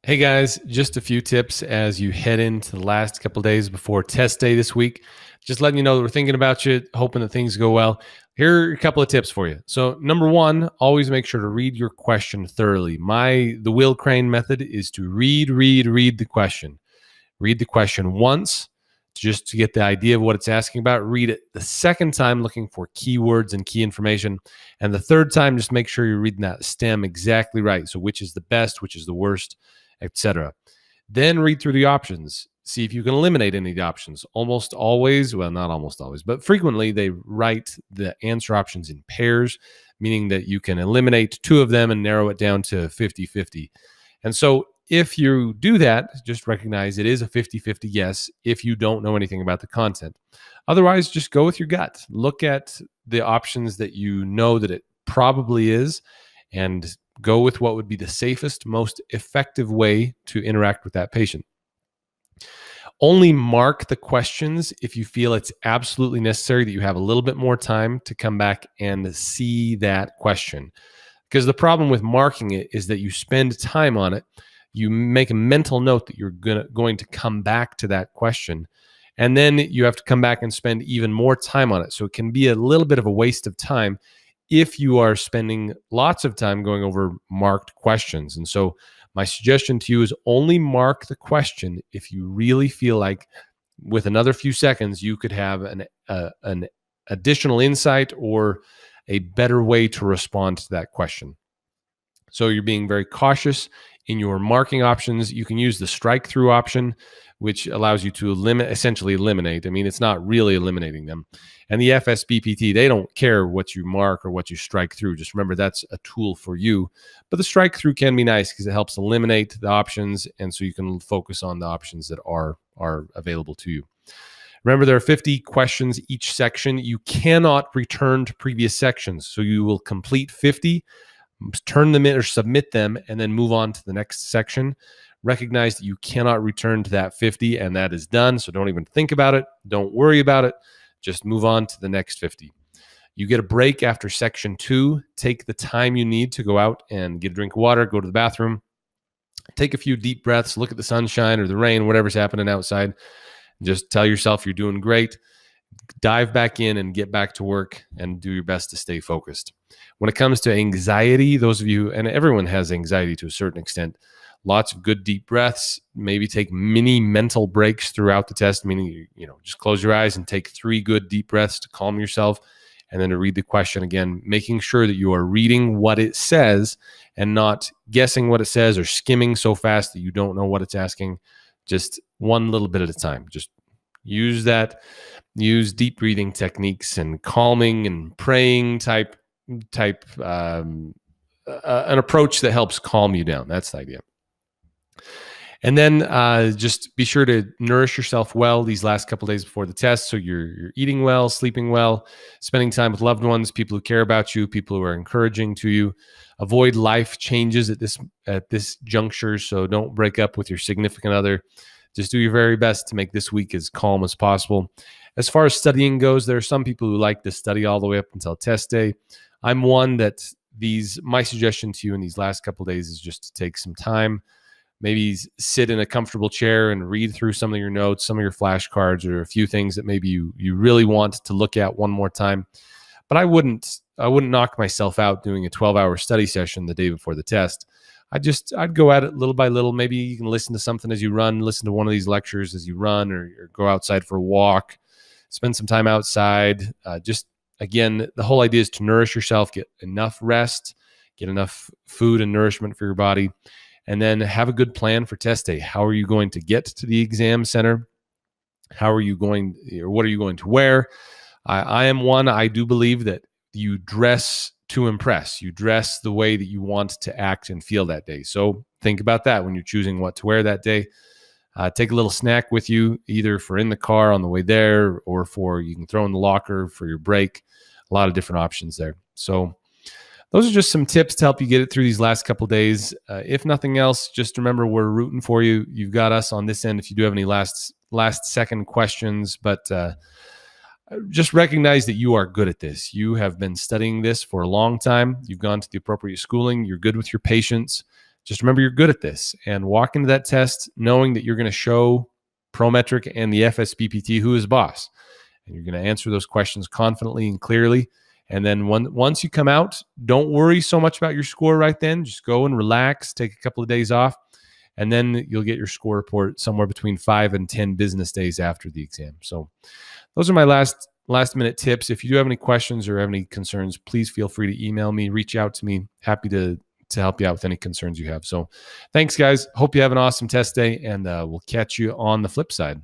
Hey guys, just a few tips as you head into the last couple days before test day this week. Just letting you know that we're thinking about you, hoping that things go well. Here are a couple of tips for you. So, number one, always make sure to read your question thoroughly. The Will Crane method is to read the question. Read the question once just to get the idea of what it's asking about. Read it the second time looking for keywords and key information. And the third time, just make sure you're reading that stem exactly right. So which is the best, which is the worst, etc. Then read through the options. See if you can eliminate any of the options. Almost always, well, not almost always, but frequently they write the answer options in pairs, meaning that you can eliminate two of them and narrow it down to 50-50. And so if you do that, just recognize it is a 50-50 yes if you don't know anything about the content. Otherwise, just go with your gut. Look at the options that you know that it probably is and go with what would be the safest, most effective way to interact with that patient. Only mark the questions if you feel it's absolutely necessary that you have a little bit more time to come back and see that question. Because the problem with marking it is that you spend time on it, you make a mental note that you're going to come back to that question, and then you have to come back and spend even more time on it. So it can be a little bit of a waste of time if you are spending lots of time going over marked questions. And so my suggestion to you is only mark the question if you really feel like with another few seconds you could have an additional insight or a better way to respond to that question. So you're being very cautious in your marking options. You can use the strike through option, which allows you to essentially eliminate. I mean, it's not really eliminating them. And the FSBPT, they don't care what you mark or what you strike through. Just remember that's a tool for you. But the strike through can be nice because it helps eliminate the options, and so you can focus on the options that are available to you. Remember, there are 50 questions each section. You cannot return to previous sections. So you will complete 50, turn them in or submit them, and then move on to the next section. Recognize that you cannot return to that 50, and that is done. So don't even think about it. Don't worry about it. Just move on to the next 50. You get a break after section 2. Take the time you need to go out and get a drink of water, go to the bathroom, take a few deep breaths, look at the sunshine or the rain, whatever's happening outside. Just tell yourself you're doing great. Dive back in and get back to work and do your best to stay focused. When it comes to anxiety, those of you, and everyone has anxiety to a certain extent, lots of good deep breaths, maybe take mini mental breaks throughout the test, meaning, just close your eyes and take 3 good deep breaths to calm yourself, and then to read the question again, making sure that you are reading what it says and not guessing what it says or skimming so fast that you don't know what it's asking. Just one little bit at a time. Just use deep breathing techniques and calming and praying type an approach that helps calm you down. That's the idea. And then just be sure to nourish yourself well these last couple of days before the test. So you're eating well, sleeping well, spending time with loved ones, people who care about you, people who are encouraging to you. Avoid life changes at this juncture. So don't break up with your significant other. Just do your very best to make this week as calm as possible. As far as studying goes, there are some people who like to study all the way up until test day. I'm one that my suggestion to you in these last couple of days is just to take some time. Maybe sit in a comfortable chair and read through some of your notes, some of your flashcards, or a few things that maybe you really want to look at one more time. But I wouldn't knock myself out doing a 12-hour study session the day before the test. I'd go at it little by little. Maybe you can listen to something as you run, listen to one of these lectures as you run, or go outside for a walk, spend some time outside. Again, the whole idea is to nourish yourself, get enough rest, get enough food and nourishment for your body, and then have a good plan for test day. How are you going to get to the exam center? What are you going to wear? I do believe that you dress to impress. You dress the way that you want to act and feel that day. So think about that when you're choosing what to wear that day. Take a little snack with you, either for in the car on the way there or you can throw in the locker for your break. A lot of different options there. So those are just some tips to help you get it through these last couple of days. If nothing else, just remember we're rooting for you. You've got us on this end if you do have any last second questions, but just recognize that you are good at this. You have been studying this for a long time. You've gone to the appropriate schooling. You're good with your patients. just remember you're good at this and walk into that test knowing that you're going to show Prometric and the FSBPT who is boss. And you're going to answer those questions confidently and clearly. And then once you come out, don't worry so much about your score right then. Just go and relax, take a couple of days off, and then you'll get your score report somewhere between 5 and 10 business days after the exam. So those are my last minute tips. If you do have any questions or have any concerns, please feel free to email me, reach out to me. Happy to help you out with any concerns you have. So thanks, guys. Hope you have an awesome test day, and we'll catch you on the flip side.